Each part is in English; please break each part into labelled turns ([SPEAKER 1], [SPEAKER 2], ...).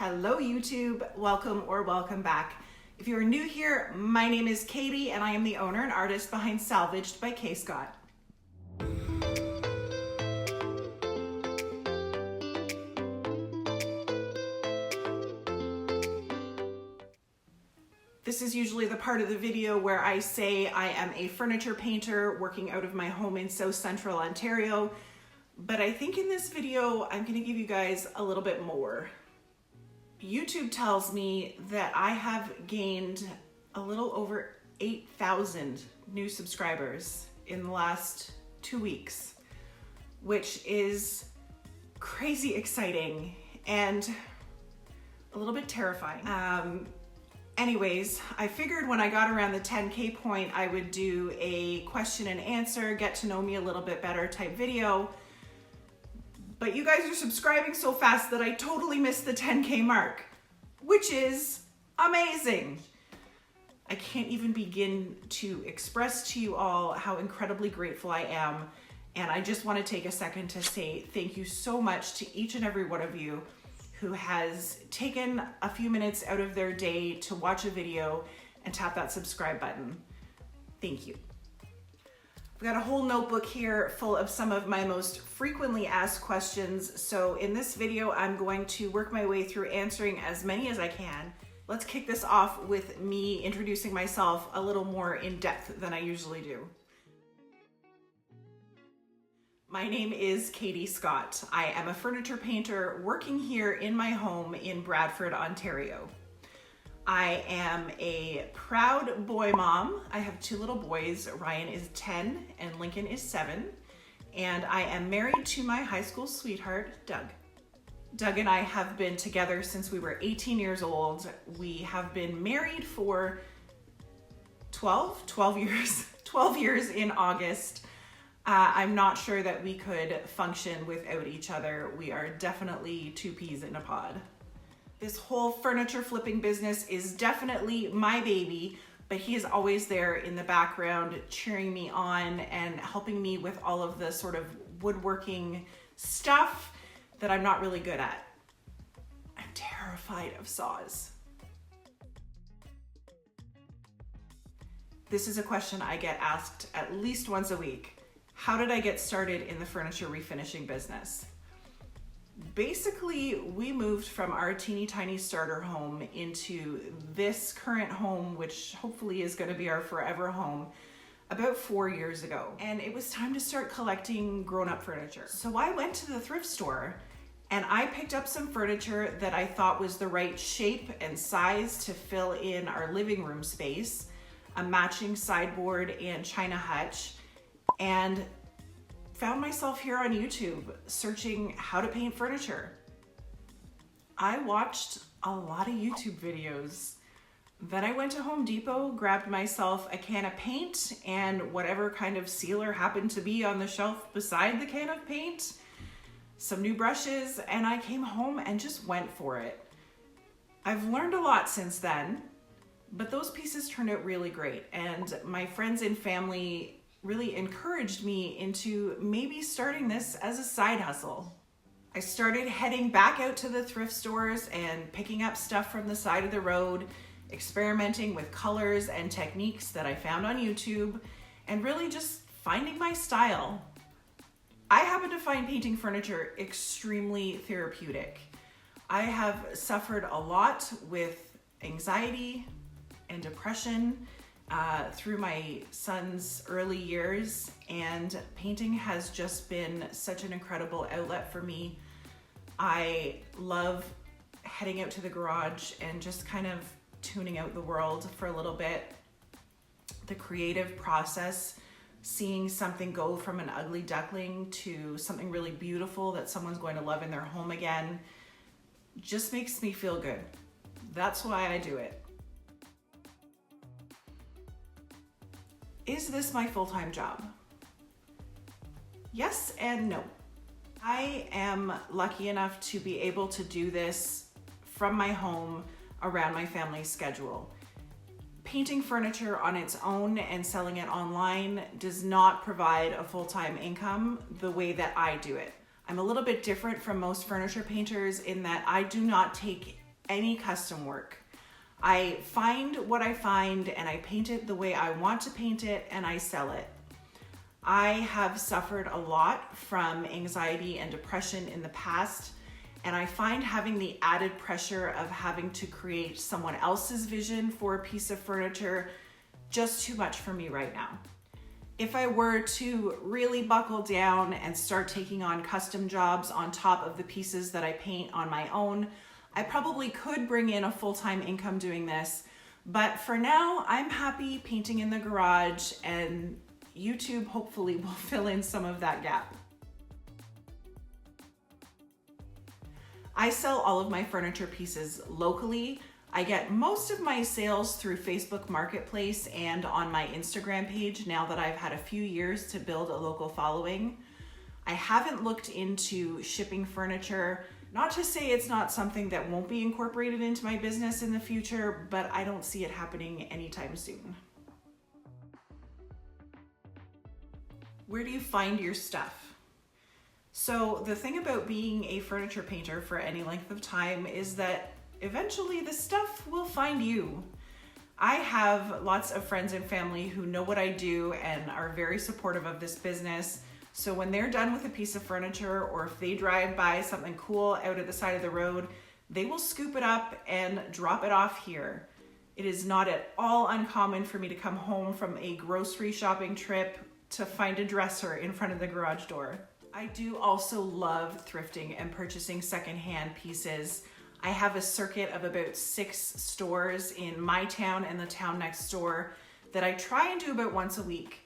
[SPEAKER 1] Hello YouTube, welcome or welcome back. If you are new here, my name is Katie and I am the owner and artist behind Salvaged by K. Scott. This is usually the part of the video where I say I am a furniture painter working out of my home in South Central Ontario, but I think in this video I'm going to give you guys a little bit more. YouTube tells me that I have gained a little over 8,000 new subscribers in the last 2 weeks, which is crazy exciting and a little bit terrifying. Anyways, I figured when I got around the 10K point, I would do a question and answer, get to know me a little bit better type video. But you guys are subscribing so fast that I totally missed the 10K mark, which is amazing. I can't even begin to express to you all how incredibly grateful I am. And I just want to take a second to say thank you so much to each and every one of you who has taken a few minutes out of their day to watch a video and tap that subscribe button. Thank you. I've got a whole notebook here full of some of my most frequently asked questions. So in this video, I'm going to work my way through answering as many as I can. Let's kick this off with me introducing myself a little more in depth than I usually do. My name is Katie Scott. I am a furniture painter working here in my home in Bradford, Ontario. I am a proud boy mom. I have 2 little boys. Ryan is 10 and Lincoln is 7. And I am married to my high school sweetheart, Doug. Doug and I have been together since we were 18 years old. We have been married for 12 years, 12 years in August. I'm not sure that we could function without each other. We are definitely 2 peas in a pod. This whole furniture flipping business is definitely my baby, but he is always there in the background cheering me on and helping me with all of the sort of woodworking stuff that I'm not really good at. I'm terrified of saws. This is a question I get asked at least once a week. How did I get started in the furniture refinishing business? Basically, we moved from our teeny tiny starter home into this current home, which hopefully is going to be our forever home, about 4 years ago. And it was time to start collecting grown-up furniture. So I went to the thrift store and I picked up some furniture that I thought was the right shape and size to fill in our living room space, a matching sideboard and china hutch, and found myself here on YouTube searching how to paint furniture. I watched a lot of YouTube videos. Then I went to Home Depot, grabbed myself a can of paint and whatever kind of sealer happened to be on the shelf beside the can of paint, some new brushes, and I came home and just went for it. I've learned a lot since then, but those pieces turned out really great, and my friends and family really encouraged me into maybe starting this as a side hustle. I started heading back out to the thrift stores and picking up stuff from the side of the road, experimenting with colors and techniques that I found on YouTube, and really just finding my style. I happen to find painting furniture extremely therapeutic. I have suffered a lot with anxiety and depression through my son's early years, and painting has just been such an incredible outlet for me. I love heading out to the garage and just kind of tuning out the world for a little bit. The creative process, seeing something go from an ugly duckling to something really beautiful that someone's going to love in their home again, just makes me feel good. That's why I do it. Is this my full-time job? Yes and no. I am lucky enough to be able to do this from my home around my family's schedule. Painting furniture on its own and selling it online does not provide a full-time income the way that I do it. I'm a little bit different from most furniture painters in that I do not take any custom work. I find what I find and I paint it the way I want to paint it and I sell it. I have suffered a lot from anxiety and depression in the past, and I find having the added pressure of having to create someone else's vision for a piece of furniture just too much for me right now. If I were to really buckle down and start taking on custom jobs on top of the pieces that I paint on my own, I probably could bring in a full-time income doing this. But for now, I'm happy painting in the garage, and YouTube hopefully will fill in some of that gap. I sell all of my furniture pieces locally. I get most of my sales through Facebook Marketplace and on my Instagram page now that I've had a few years to build a local following. I haven't looked into shipping furniture, not to say it's not something that won't be incorporated into my business in the future, but I don't see it happening anytime soon. Where do you find your stuff? So the thing about being a furniture painter for any length of time is that eventually the stuff will find you. I have lots of friends and family who know what I do and are very supportive of this business. So when they're done with a piece of furniture, or if they drive by something cool out at the side of the road, they will scoop it up and drop it off here. It is not at all uncommon for me to come home from a grocery shopping trip to find a dresser in front of the garage door. I do also love thrifting and purchasing secondhand pieces. I have a circuit of about 6 stores in my town and the town next door that I try and do about once a week.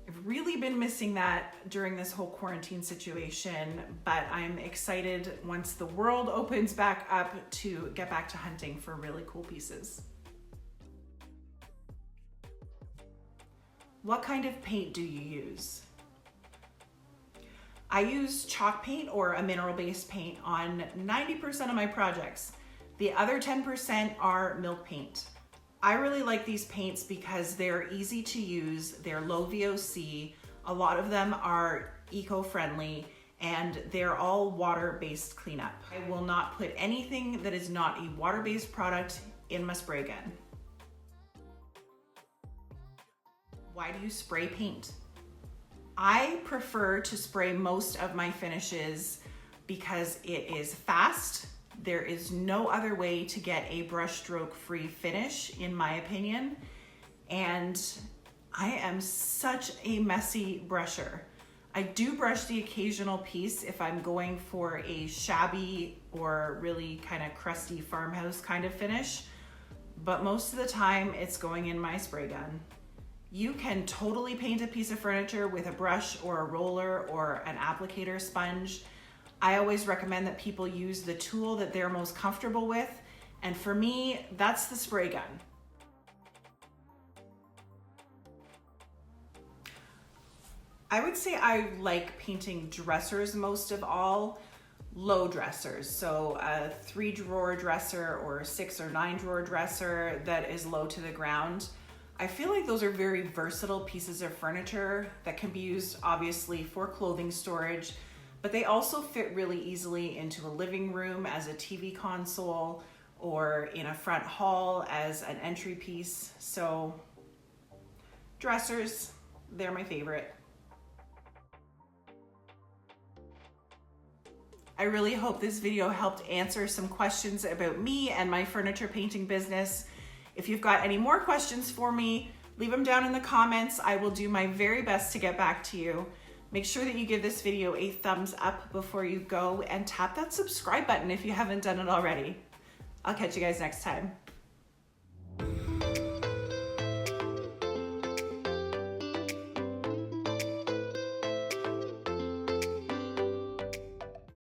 [SPEAKER 1] I've really been missing that during this whole quarantine situation, but I'm excited once the world opens back up to get back to hunting for really cool pieces. What kind of paint do you use? I use chalk paint or a mineral-based paint on 90% of my projects. The other 10% are milk paint. I really like these paints because they're easy to use, they're low VOC, a lot of them are eco-friendly, and they're all water-based cleanup. I will not put anything that is not a water-based product in my spray gun. Why do you spray paint? I prefer to spray most of my finishes because it is fast. There is no other way to get a brush stroke free finish, in my opinion. And I am such a messy brusher. I do brush the occasional piece if I'm going for a shabby or really kind of crusty farmhouse kind of finish, but most of the time it's going in my spray gun. You can totally paint a piece of furniture with a brush or a roller or an applicator sponge. I always recommend that people use the tool that they're most comfortable with, and for me, that's the spray gun. I would say I like painting dressers most of all, low dressers. So a 3-drawer dresser or a 6 or 9-drawer dresser that is low to the ground. I feel like those are very versatile pieces of furniture that can be used obviously for clothing storage, but they also fit really easily into a living room as a TV console or in a front hall as an entry piece. So dressers, they're my favorite. I really hope this video helped answer some questions about me and my furniture painting business. If you've got any more questions for me, leave them down in the comments. I will do my very best to get back to you. Make sure that you give this video a thumbs up before you go and tap that subscribe button if you haven't done it already. I'll catch you guys next time.